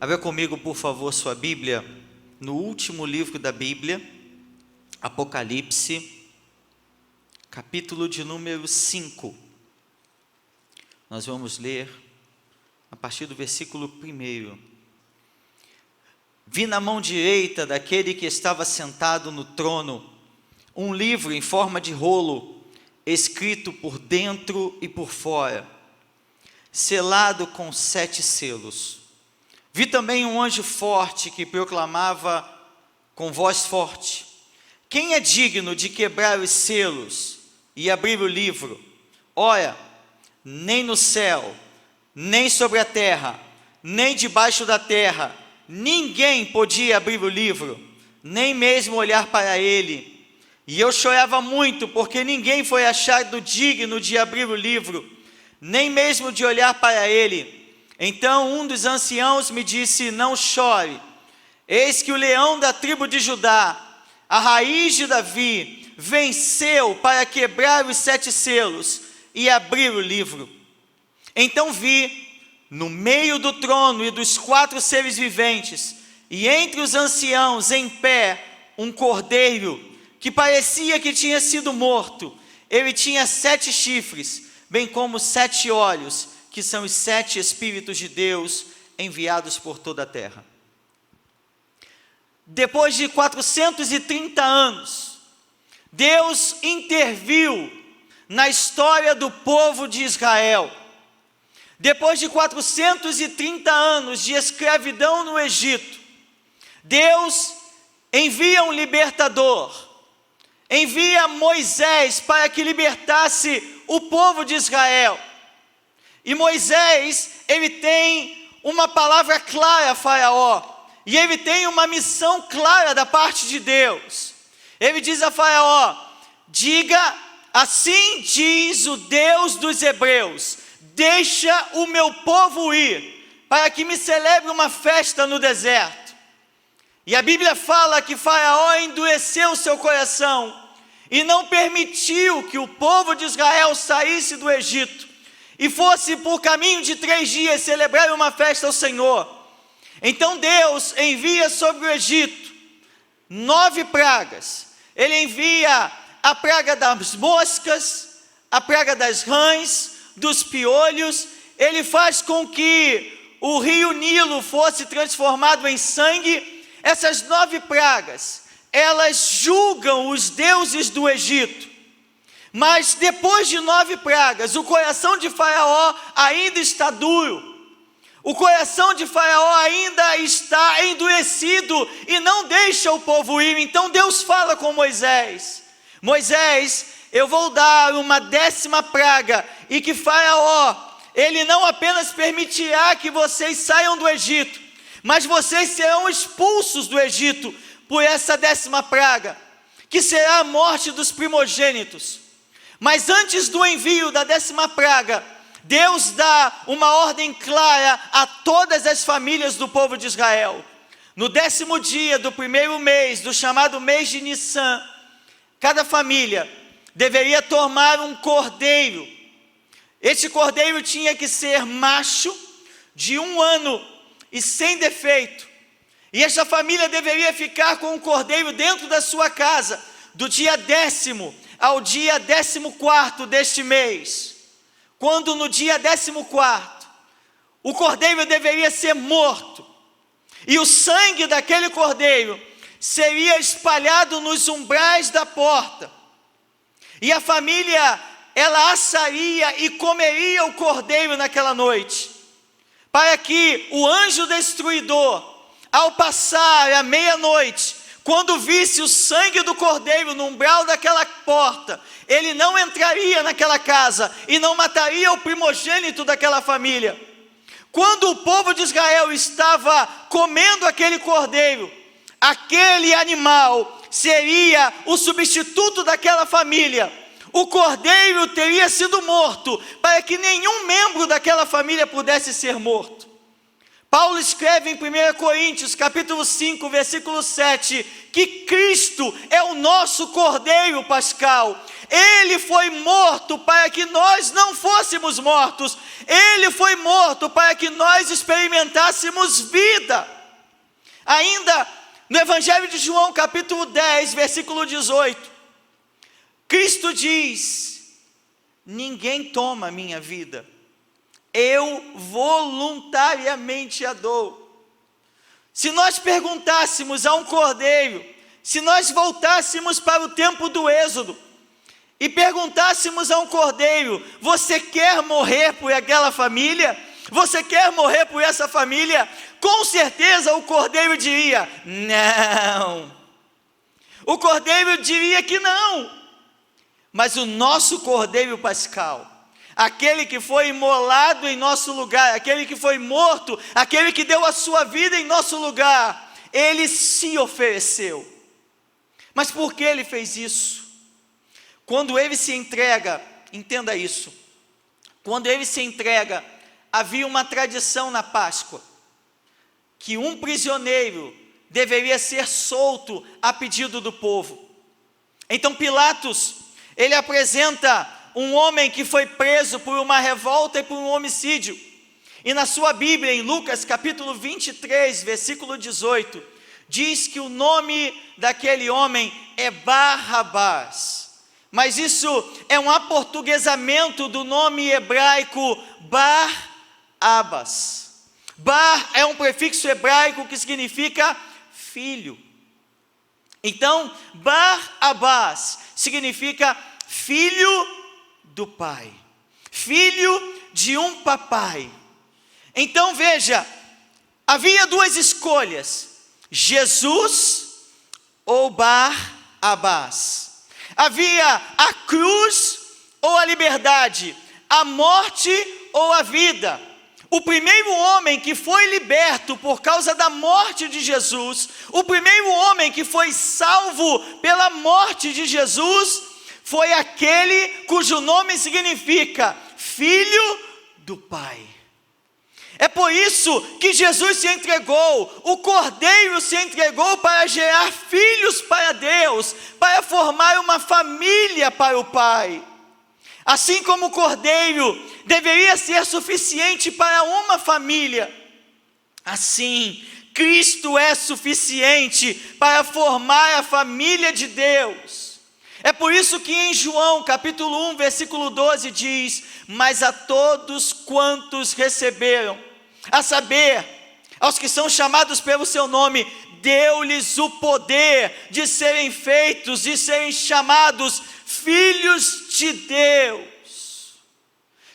Abra comigo, por favor, sua Bíblia, no último livro da Bíblia, Apocalipse, capítulo de número 5. Nós vamos ler a partir do versículo 1. Vi na mão direita daquele que estava sentado no trono um livro em forma de rolo, escrito por dentro e por fora, selado com 7 selos. Vi também um anjo forte que proclamava com voz forte: quem é digno de quebrar os selos e abrir o livro? Ora, nem no céu, nem sobre a terra, nem debaixo da terra, ninguém podia abrir o livro, nem mesmo olhar para ele. E eu chorava muito, porque ninguém foi achado digno de abrir o livro, nem mesmo de olhar para ele. Então um dos anciãos me disse: não chore, eis que o leão da tribo de Judá, a raiz de Davi, venceu para quebrar os 7 selos e abrir o livro. Então vi, no meio do trono e dos 4 seres viventes, e entre os anciãos em pé, um cordeiro, que parecia que tinha sido morto. Ele tinha 7 chifres, bem como 7 olhos, que são os 7 Espíritos de Deus enviados por toda a terra. Depois de 430 anos, Deus interviu na história do povo de Israel. Depois de 430 anos de escravidão no Egito, Deus envia um libertador, envia Moisés para que libertasse o povo de Israel. E Moisés, ele tem uma palavra clara a Faraó, e ele tem uma missão clara da parte de Deus. Ele diz a Faraó: diga, assim diz o Deus dos Hebreus, deixa o meu povo ir, para que me celebre uma festa no deserto. E a Bíblia fala que Faraó endureceu seu coração, e não permitiu que o povo de Israel saísse do Egito, e fosse por caminho de 3 dias celebrar uma festa ao Senhor. Então Deus envia sobre o Egito 9 pragas. Ele envia a praga das moscas, a praga das rãs, dos piolhos. Ele faz com que o rio Nilo fosse transformado em sangue. Essas 9 pragas, elas julgam os deuses do Egito. Mas depois de 9 pragas, o coração de Faraó ainda está duro. O coração de Faraó ainda está endurecido e não deixa o povo ir. Então Deus fala com Moisés: Moisés, eu vou dar uma 10ª praga, e que Faraó, ele não apenas permitirá que vocês saiam do Egito, mas vocês serão expulsos do Egito por essa 10ª praga, que será a morte dos primogênitos. Mas antes do envio da 10ª praga, Deus dá uma ordem clara a todas as famílias do povo de Israel. No 10º dia do 1º mês, do chamado mês de Nissan, cada família deveria tomar um cordeiro. Esse cordeiro tinha que ser macho, de 1 ano e sem defeito. E esta família deveria ficar com o cordeiro dentro da sua casa, do dia 10º ao dia 14º deste mês. Quando no dia 14º, o cordeiro deveria ser morto, e o sangue daquele cordeiro seria espalhado nos umbrais da porta, e a família, ela assaria e comeria o cordeiro naquela noite, para que o anjo destruidor, ao passar à meia-noite, quando visse o sangue do cordeiro no umbral daquela porta, ele não entraria naquela casa e não mataria o primogênito daquela família. Quando o povo de Israel estava comendo aquele cordeiro, aquele animal seria o substituto daquela família. O cordeiro teria sido morto para que nenhum membro daquela família pudesse ser morto. Paulo escreve em 1 Coríntios, capítulo 5, versículo 7, que Cristo é o nosso Cordeiro Pascal. Ele foi morto para que nós não fôssemos mortos. Ele foi morto para que nós experimentássemos vida. Ainda no Evangelho de João, capítulo 10, versículo 18, Cristo diz: ninguém toma a minha vida, eu voluntariamente a dou. Se nós perguntássemos a um cordeiro, se nós voltássemos para o tempo do Êxodo, e perguntássemos a um cordeiro: você quer morrer por aquela família? Você quer morrer por essa família? Com certeza o cordeiro diria: não. O cordeiro diria que não. Mas o nosso Cordeiro Pascal, aquele que foi imolado em nosso lugar, aquele que foi morto, aquele que deu a sua vida em nosso lugar, ele se ofereceu. Mas por que ele fez isso? Quando ele se entrega, entenda isso, quando ele se entrega, havia uma tradição na Páscoa, que um prisioneiro deveria ser solto a pedido do povo. Então Pilatos, ele apresenta um homem que foi preso por uma revolta e por um homicídio. E na sua Bíblia, em Lucas capítulo 23, versículo 18, diz que o nome daquele homem é Barrabás. Mas isso é um aportuguesamento do nome hebraico Bar-Abas. Bar é um prefixo hebraico que significa filho. Então, Bar-Abás significa filho do pai, filho de um papai. Então veja, havia duas escolhas: Jesus ou Bar-Abás. Havia a cruz ou a liberdade, a morte ou a vida. O primeiro homem que foi liberto por causa da morte de Jesus, o primeiro homem que foi salvo pela morte de Jesus, foi aquele cujo nome significa filho do Pai. É por isso que Jesus se entregou, o Cordeiro se entregou para gerar filhos para Deus, para formar uma família para o Pai. Assim como o Cordeiro deveria ser suficiente para uma família, assim Cristo é suficiente para formar a família de Deus. É por isso que em João capítulo 1, versículo 12 diz: mas a todos quantos receberam, a saber, aos que são chamados pelo seu nome, deu-lhes o poder de serem feitos, de serem chamados filhos de Deus.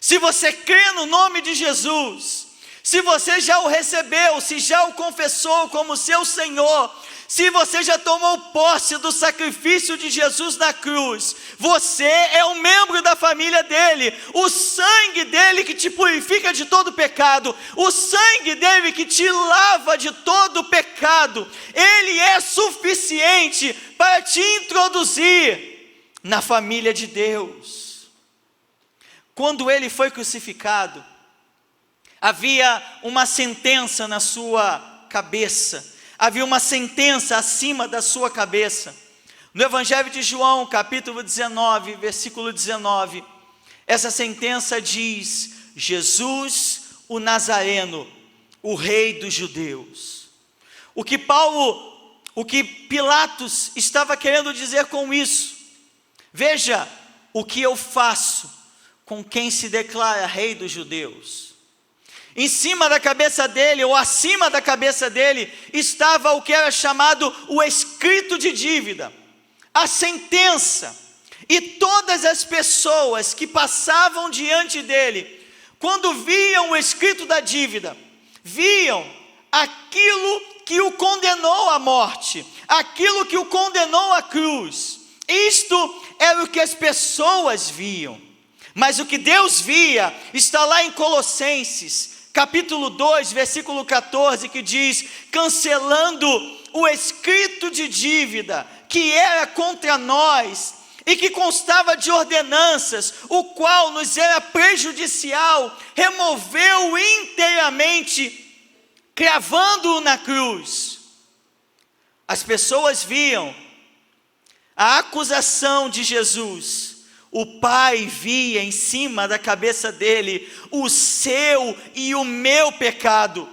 Se você crê no nome de Jesus, se você já o recebeu, se já o confessou como seu Senhor, se você já tomou posse do sacrifício de Jesus na cruz, você é um membro da família dele. O sangue dele que te purifica de todo pecado, o sangue dele que te lava de todo pecado, ele é suficiente para te introduzir na família de Deus. Quando ele foi crucificado, havia uma sentença na sua cabeça, havia uma sentença acima da sua cabeça. No Evangelho de João, capítulo 19, versículo 19, essa sentença diz: Jesus, o Nazareno, o rei dos judeus. O que Pilatos estava querendo dizer com isso? Veja o que eu faço com quem se declara rei dos judeus. Em cima da cabeça dele, ou acima da cabeça dele, estava o que era chamado o escrito de dívida, a sentença. E todas as pessoas que passavam diante dele, quando viam o escrito da dívida, viam aquilo que o condenou à morte, aquilo que o condenou à cruz. Isto era o que as pessoas viam. Mas o que Deus via está lá em Colossenses capítulo 2, versículo 14, que diz: cancelando o escrito de dívida que era contra nós e que constava de ordenanças, o qual nos era prejudicial, removeu inteiramente, cravando-o na cruz, as pessoas viam a acusação de Jesus. O Pai via em cima da cabeça dele o seu e o meu pecado.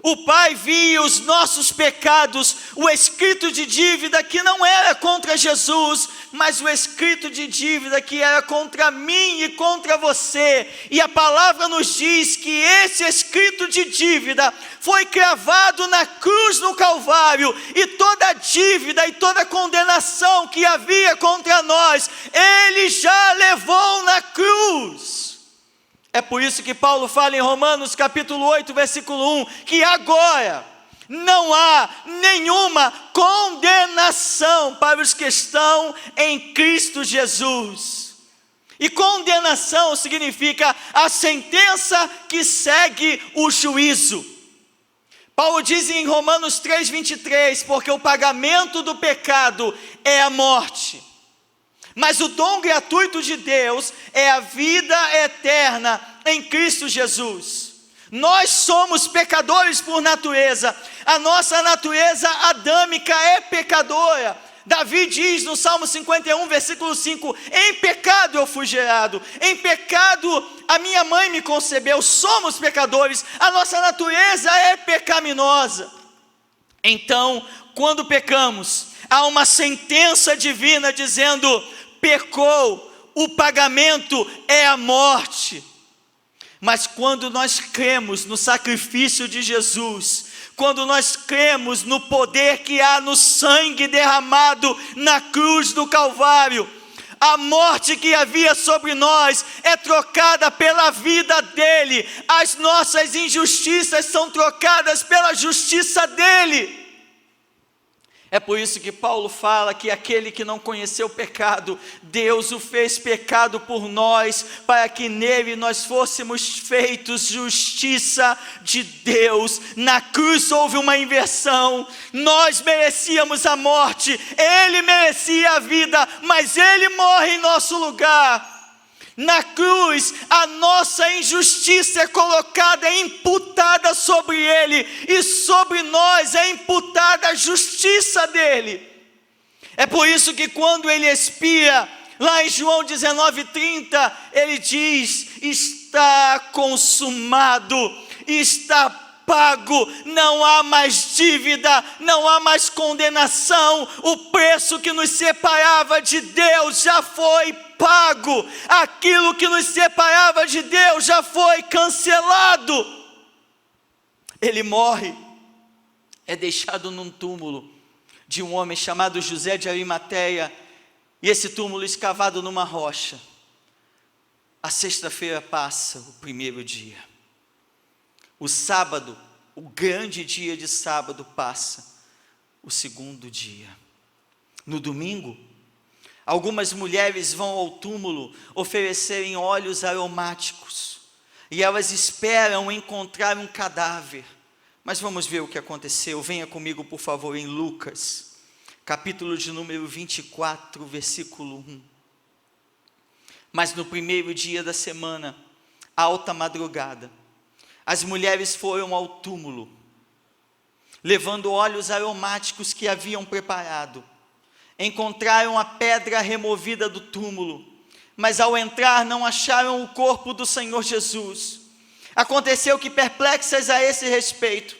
O Pai via os nossos pecados, o escrito de dívida que não era contra Jesus, mas o escrito de dívida que era contra mim e contra você. E a palavra nos diz que esse escrito de dívida foi cravado na cruz no Calvário, e toda a dívida e toda a condenação que havia contra nós, Ele já levou na cruz. É por isso que Paulo fala em Romanos capítulo 8, versículo 1, que agora não há nenhuma condenação para os que estão em Cristo Jesus. E condenação significa a sentença que segue o juízo. Paulo diz em Romanos 3, 23, porque o pagamento do pecado é a morte, mas o dom gratuito de Deus é a vida eterna em Cristo Jesus. Nós somos pecadores por natureza, a nossa natureza adâmica é pecadora. Davi diz no Salmo 51, versículo 5, em pecado eu fui gerado, em pecado a minha mãe me concebeu. Somos pecadores, a nossa natureza é pecaminosa. Então, quando pecamos, há uma sentença divina dizendo: pecou, o pagamento é a morte. Mas quando nós cremos no sacrifício de Jesus, quando nós cremos no poder que há no sangue derramado na cruz do Calvário, a morte que havia sobre nós é trocada pela vida dele, as nossas injustiças são trocadas pela justiça dele. É por isso que Paulo fala que aquele que não conheceu o pecado, Deus o fez pecado por nós, para que nele nós fôssemos feitos justiça de Deus. Na cruz houve uma inversão, nós merecíamos a morte, ele merecia a vida, mas ele morre em nosso lugar. Na cruz, a nossa injustiça é colocada, é imputada sobre ele, e sobre nós é imputada a justiça dele. É por isso que quando ele expia, lá em João 19:30, ele diz: está consumado, está pago, não há mais dívida, não há mais condenação, o preço que nos separava de Deus já foi pago, aquilo que nos separava de Deus já foi cancelado. Ele morre, é deixado num túmulo de um homem chamado José de Arimateia, e esse túmulo escavado numa rocha. A sexta-feira passa, o primeiro dia. O sábado, o grande dia de sábado passa, o segundo dia. No domingo, algumas mulheres vão ao túmulo oferecerem óleos aromáticos, e elas esperam encontrar um cadáver. Mas vamos ver o que aconteceu. Venha comigo, por favor, em Lucas, capítulo de número 24, versículo 1. Mas no primeiro dia da semana, alta madrugada, as mulheres foram ao túmulo, levando óleos aromáticos que haviam preparado. Encontraram a pedra removida do túmulo, mas ao entrar não acharam o corpo do Senhor Jesus. Aconteceu que, perplexas a esse respeito,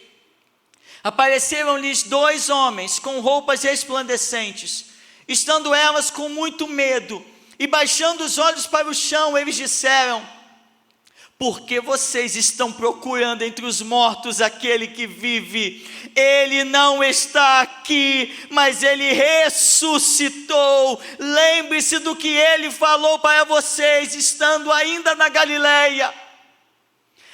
apareceram-lhes 2 homens com roupas resplandecentes. Estando elas com muito medo e baixando os olhos para o chão, eles disseram: por que vocês estão procurando entre os mortos aquele que vive? Ele não está aqui, mas ele ressuscitou. Lembre-se do que ele falou para vocês, estando ainda na Galileia.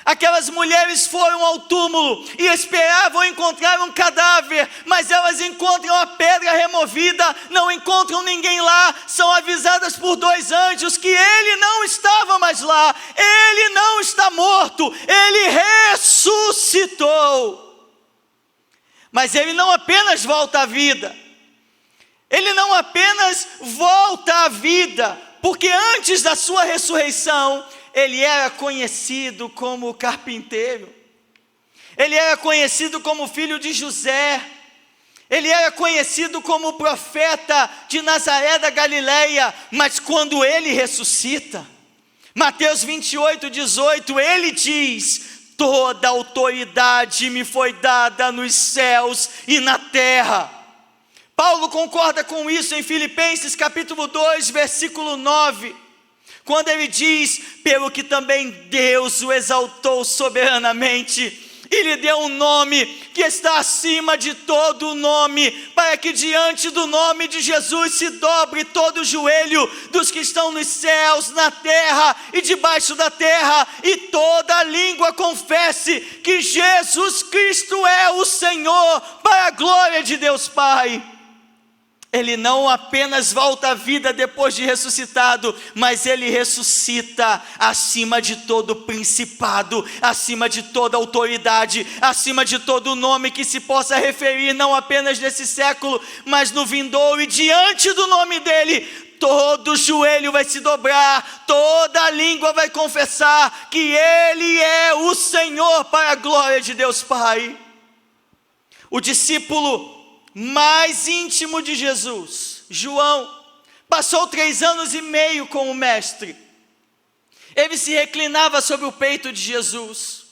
Aquelas mulheres foram ao túmulo e esperavam encontrar um cadáver, mas elas encontram a pedra removida, não encontram ninguém lá. São avisadas por 2 anjos que ele não estava mais lá, ele não está morto, ele ressuscitou. Mas ele não apenas volta à vida, ele não apenas volta à vida, porque antes da sua ressurreição, ele era conhecido como o carpinteiro. ele era conhecido como filho de José, ele era conhecido como o profeta de Nazaré da Galileia, mas quando ele ressuscita, Mateus 28:18, ele diz: toda autoridade me foi dada nos céus e na terra. Paulo concorda com isso em Filipenses capítulo 2, versículo 9, quando ele diz: pelo que também Deus o exaltou soberanamente, e lhe deu um nome que está acima de todo nome, para que diante do nome de Jesus se dobre todo o joelho dos que estão nos céus, na terra e debaixo da terra, e toda língua confesse que Jesus Cristo é o Senhor, para a glória de Deus Pai. Ele não apenas volta à vida depois de ressuscitado, mas ele ressuscita acima de todo principado, acima de toda autoridade, acima de todo nome que se possa referir, não apenas nesse século, mas no vindouro, e diante do nome dele, todo joelho vai se dobrar, toda língua vai confessar que ele é o Senhor, para a glória de Deus Pai. O discípulo mais íntimo de Jesus, João, passou 3 anos e meio com o mestre. Ele se reclinava sobre o peito de Jesus,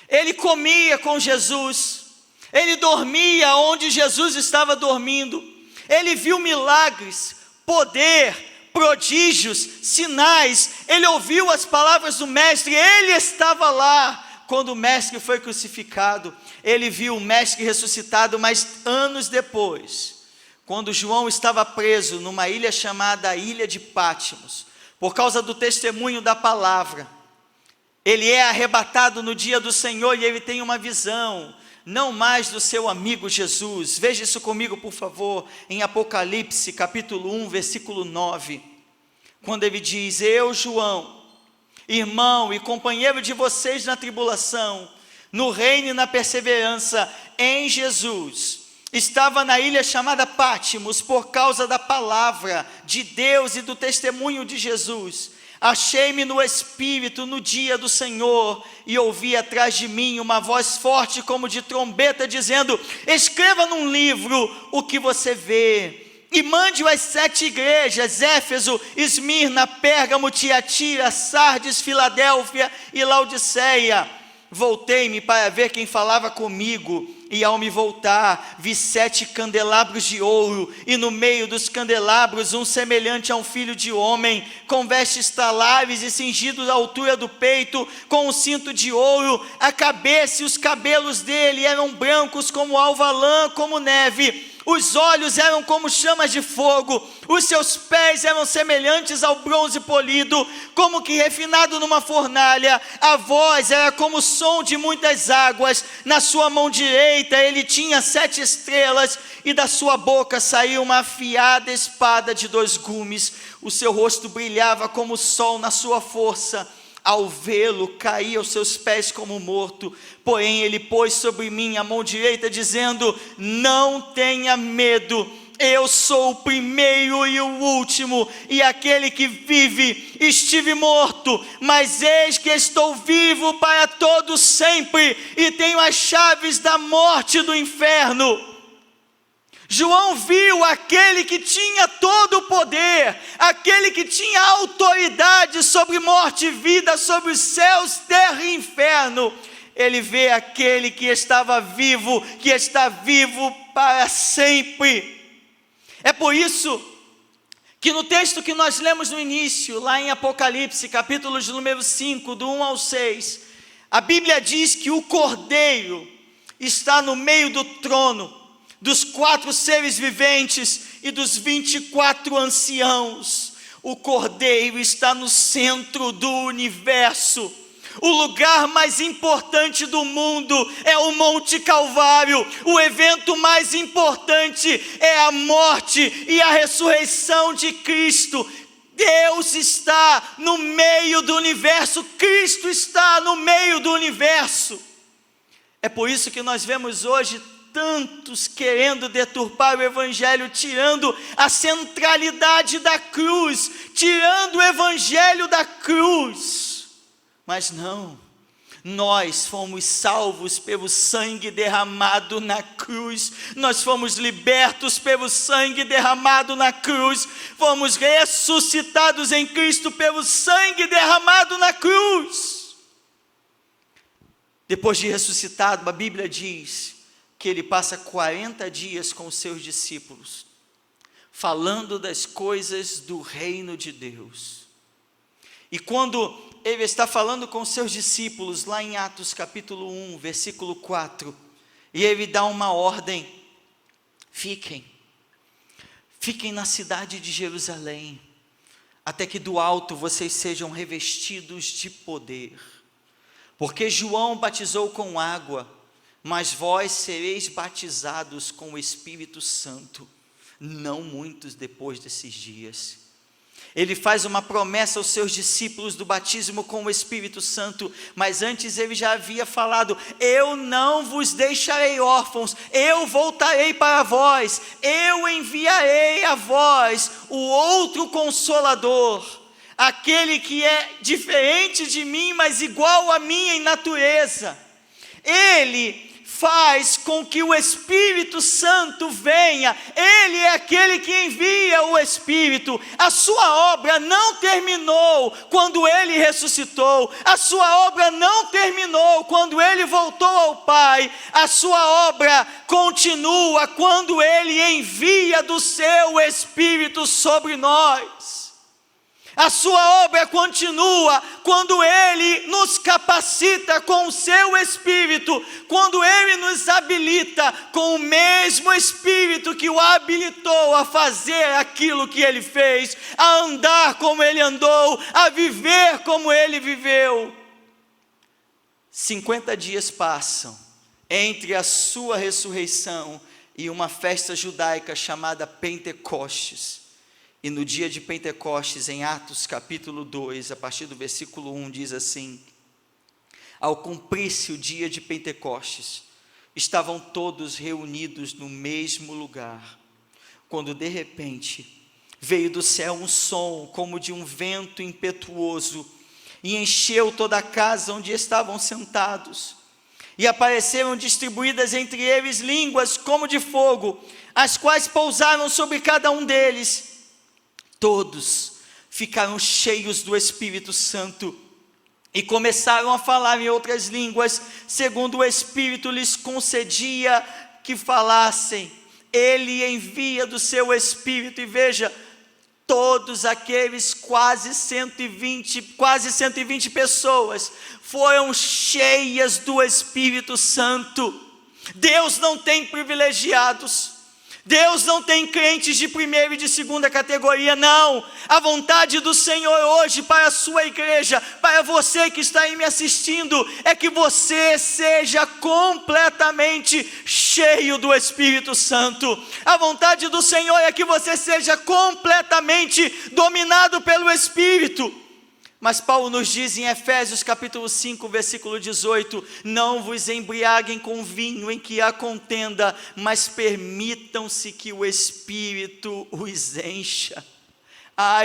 ele comia com Jesus, ele dormia onde Jesus estava dormindo, ele viu milagres, poder, prodígios, sinais, ele ouviu as palavras do mestre, ele estava lá quando o mestre foi crucificado. Ele viu o mestre ressuscitado, mas anos depois, quando João estava preso numa ilha chamada Ilha de Patmos, por causa do testemunho da palavra, ele é arrebatado no dia do Senhor, e ele tem uma visão, não mais do seu amigo Jesus. Veja isso comigo, por favor, em Apocalipse capítulo 1, versículo 9, quando ele diz: eu, João, irmão e companheiro de vocês na tribulação, no reino e na perseverança em Jesus, estava na ilha chamada Patmos por causa da palavra de Deus e do testemunho de Jesus. Achei-me no Espírito no dia do Senhor, e ouvi atrás de mim uma voz forte como de trombeta, dizendo: escreva num livro o que você vê, e mande-o às 7 igrejas: Éfeso, Esmirna, Pérgamo, Tiatira, Sardes, Filadélfia e Laodiceia. Voltei-me para ver quem falava comigo, e ao me voltar, vi 7 candelabros de ouro, e no meio dos candelabros um semelhante a um filho de homem, com vestes talares e cingidos à altura do peito, com um cinto de ouro. A cabeça e os cabelos dele eram brancos como alva lã, como neve. Os olhos eram como chamas de fogo, os seus pés eram semelhantes ao bronze polido, como que refinado numa fornalha. A voz era como o som de muitas águas. Na sua mão direita ele tinha 7 estrelas, e da sua boca saía uma afiada espada de 2 gumes. O seu rosto brilhava como o sol na sua força. Ao vê-lo, caí aos seus pés como morto. Porém ele pôs sobre mim a mão direita, dizendo: não tenha medo, eu sou o primeiro e o último, e aquele que vive. Estive morto, mas eis que estou vivo para todo sempre, e tenho as chaves da morte e do inferno. João viu aquele que tinha todo o poder, aquele que tinha autoridade sobre morte e vida, sobre os céus, terra e inferno. Ele vê aquele que estava vivo, que está vivo para sempre. É por isso que no texto que nós lemos no início, lá em Apocalipse, capítulo de número 5, do 1 ao 6, a Bíblia diz que o Cordeiro está no meio do trono, dos 4 seres viventes e dos 24 anciãos. O Cordeiro está no centro do universo. O lugar mais importante do mundo é o Monte Calvário. O evento mais importante é a morte e a ressurreição de Cristo. Deus está no meio do universo, Cristo está no meio do universo. É por isso que nós vemos hoje tantos querendo deturpar o Evangelho, tirando a centralidade da cruz, tirando o Evangelho da cruz. Mas não Nós fomos salvos pelo sangue derramado na cruz, nós fomos libertos pelo sangue derramado na cruz, fomos ressuscitados em Cristo pelo sangue derramado na cruz. Depois de ressuscitado, a Bíblia diz que ele passa 40 dias com os seus discípulos, falando das coisas do reino de Deus. E quando ele está falando com os seus discípulos, lá em Atos capítulo 1, versículo 4, e ele dá uma ordem: fiquem na cidade de Jerusalém, até que do alto vocês sejam revestidos de poder. Porque João batizou com água, mas vós sereis batizados com o Espírito Santo, não muitos depois desses dias. Ele faz uma promessa aos seus discípulos do batismo com o Espírito Santo, mas antes ele já havia falado: eu não vos deixarei órfãos, eu voltarei para vós, eu enviarei a vós o outro Consolador, aquele que é diferente de mim, mas igual a mim em natureza. Ele faz com que o Espírito Santo venha, ele é aquele que envia o Espírito. A sua obra não terminou quando ele ressuscitou, a sua obra não terminou quando ele voltou ao Pai, a sua obra continua quando ele envia do seu Espírito sobre nós. A sua obra continua quando ele nos capacita com o seu Espírito, quando ele nos habilita com o mesmo Espírito que o habilitou a fazer aquilo que ele fez, a andar como ele andou, a viver como ele viveu. 50 dias passam entre a sua ressurreição e uma festa judaica chamada Pentecostes. E no dia de Pentecostes, em Atos capítulo 2, a partir do versículo 1, diz assim: ao cumprir-se o dia de Pentecostes, estavam todos reunidos no mesmo lugar, quando de repente veio do céu um som como de um vento impetuoso, e encheu toda a casa onde estavam sentados, e apareceram distribuídas entre eles línguas como de fogo, as quais pousaram sobre cada um deles. Todos ficaram cheios do Espírito Santo e começaram a falar em outras línguas, segundo o Espírito lhes concedia que falassem. Ele envia do seu Espírito, e veja, todos aqueles quase 120 pessoas foram cheias do Espírito Santo. Deus não tem privilegiados, Deus não tem crentes de primeira e de segunda categoria, não. A vontade do Senhor hoje para a sua igreja, para você que está aí me assistindo, é que você seja completamente cheio do Espírito Santo. A vontade do Senhor é que você seja completamente dominado pelo Espírito. Mas Paulo nos diz em Efésios capítulo 5, versículo 18: não vos embriaguem com vinho em que há contenda, mas permitam-se que o Espírito os encha.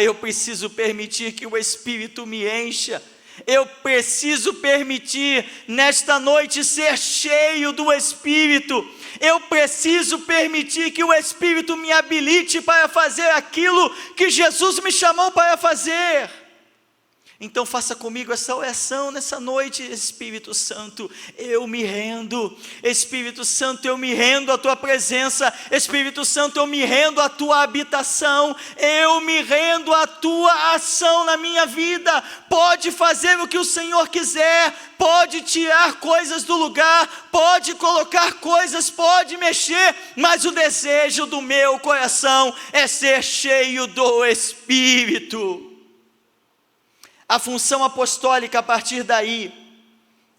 Eu preciso permitir que o Espírito me encha. Eu preciso permitir nesta noite ser cheio do Espírito. Eu preciso permitir que o Espírito me habilite para fazer aquilo que Jesus me chamou para fazer. Então faça comigo essa oração nessa noite: Espírito Santo, eu me rendo. Espírito Santo, eu me rendo à tua presença. Espírito Santo, eu me rendo à tua habitação. Eu me rendo à tua ação na minha vida. Pode fazer o que o Senhor quiser, pode tirar coisas do lugar, pode colocar coisas, pode mexer, mas o desejo do meu coração é ser cheio do Espírito. A função apostólica a partir daí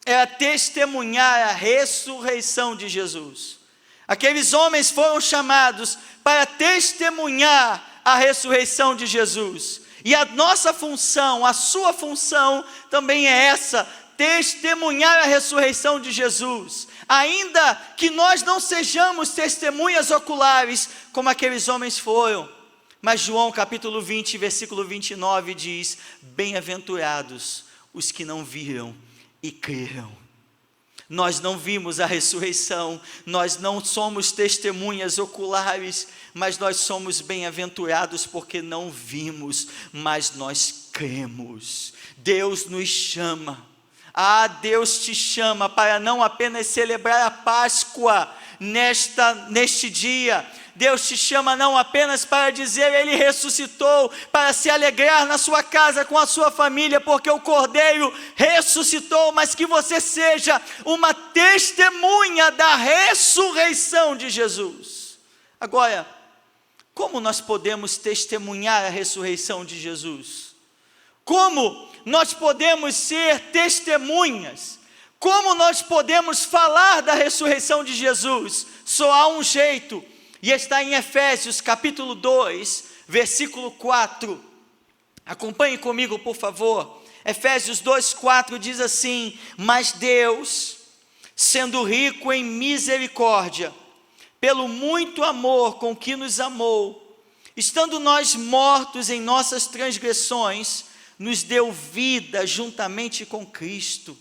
é testemunhar a ressurreição de Jesus. Aqueles homens foram chamados para testemunhar a ressurreição de Jesus. E a nossa função, a sua função também é essa: testemunhar a ressurreição de Jesus. Ainda que nós não sejamos testemunhas oculares como aqueles homens foram. Mas João capítulo 20, versículo 29 diz: bem-aventurados os que não viram e creram. Nós não vimos a ressurreição, nós não somos testemunhas oculares, mas nós somos bem-aventurados porque não vimos, mas nós cremos. Deus nos chama. Deus te chama para não apenas celebrar a Páscoa neste dia. Deus te chama não apenas para dizer Ele ressuscitou, para se alegrar na sua casa com a sua família, porque o Cordeiro ressuscitou, mas que você seja uma testemunha da ressurreição de Jesus. Agora, como nós podemos testemunhar a ressurreição de Jesus? Como nós podemos ser testemunhas? Como nós podemos falar da ressurreição de Jesus? Só há um jeito, e está em Efésios capítulo 2, versículo 4. Acompanhe comigo, por favor. Efésios 2, 4 diz assim: mas Deus, sendo rico em misericórdia, pelo muito amor com que nos amou, estando nós mortos em nossas transgressões, nos deu vida juntamente com Cristo.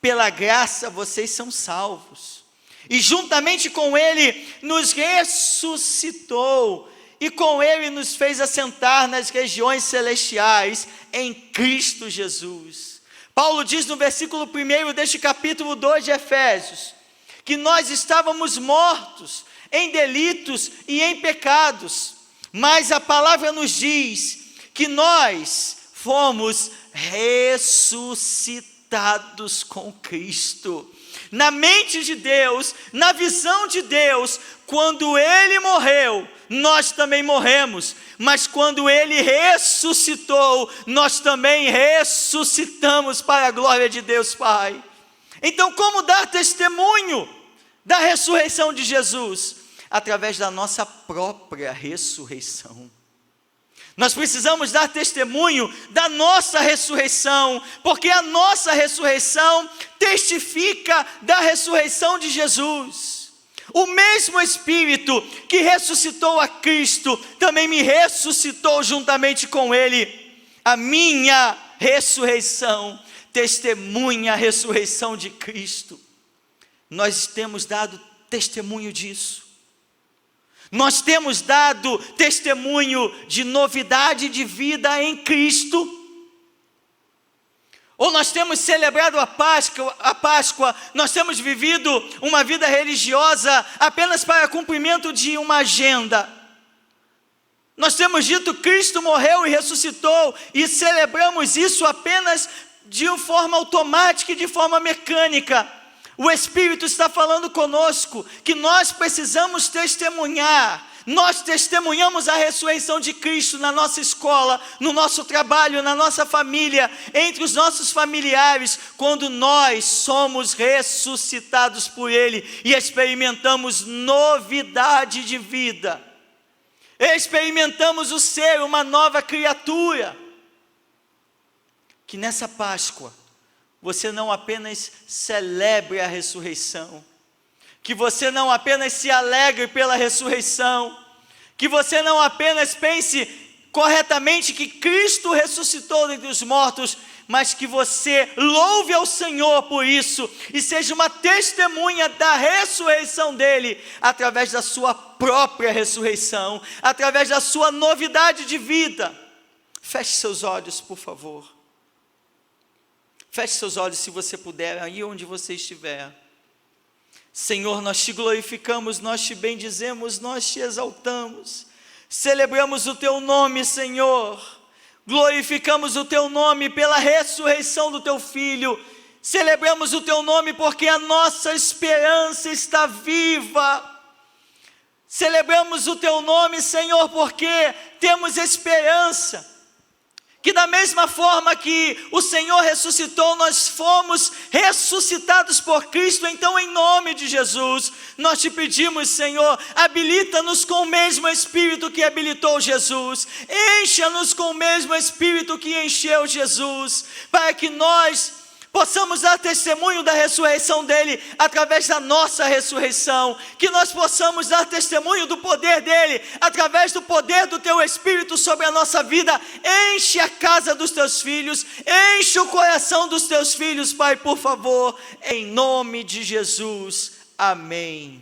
Pela graça vocês são salvos. E juntamente com Ele nos ressuscitou, e com Ele nos fez assentar nas regiões celestiais, em Cristo Jesus. Paulo diz no versículo 1 deste capítulo 2 de Efésios, que nós estávamos mortos em delitos e em pecados, mas a palavra nos diz que nós fomos ressuscitados com Cristo. Na mente de Deus, na visão de Deus, quando Ele morreu, nós também morremos, mas quando Ele ressuscitou, nós também ressuscitamos para a glória de Deus Pai. Então, como dar testemunho da ressurreição de Jesus? Através da nossa própria ressurreição. Nós precisamos dar testemunho da nossa ressurreição, porque a nossa ressurreição testifica da ressurreição de Jesus. O mesmo Espírito que ressuscitou a Cristo, também me ressuscitou juntamente com Ele. A minha ressurreição testemunha a ressurreição de Cristo. Nós temos dado testemunho disso. Nós temos dado testemunho de novidade de vida em Cristo. Ou nós temos celebrado a Páscoa, nós temos vivido uma vida religiosa apenas para cumprimento de uma agenda. Nós temos dito Cristo morreu e ressuscitou, e celebramos isso apenas de forma automática e de forma mecânica. O Espírito está falando conosco que nós precisamos testemunhar. Nós testemunhamos a ressurreição de Cristo na nossa escola, no nosso trabalho, na nossa família, entre os nossos familiares, quando nós somos ressuscitados por Ele e experimentamos novidade de vida. Experimentamos o ser uma nova criatura. Que nessa Páscoa você não apenas celebre a ressurreição, que você não apenas se alegre pela ressurreição, que você não apenas pense corretamente que Cristo ressuscitou dentre os mortos, mas que você louve ao Senhor por isso, e seja uma testemunha da ressurreição dEle, através da sua própria ressurreição, através da sua novidade de vida. Feche seus olhos, por favor. Feche seus olhos se você puder, aí onde você estiver. Senhor, nós te glorificamos, nós te bendizemos, nós te exaltamos. Celebramos o teu nome, Senhor. Glorificamos o teu nome pela ressurreição do teu Filho. Celebramos o teu nome porque a nossa esperança está viva. Celebramos o teu nome, Senhor, porque temos esperança. Que da mesma forma que o Senhor ressuscitou, nós fomos ressuscitados por Cristo. Então, em nome de Jesus, nós te pedimos, Senhor, habilita-nos com o mesmo Espírito que habilitou Jesus, encha-nos com o mesmo Espírito que encheu Jesus, para que nós possamos dar testemunho da ressurreição dele através da nossa ressurreição, que nós possamos dar testemunho do poder dele através do poder do teu Espírito sobre a nossa vida. Enche a casa dos teus filhos, enche o coração dos teus filhos, Pai, por favor, em nome de Jesus, amém.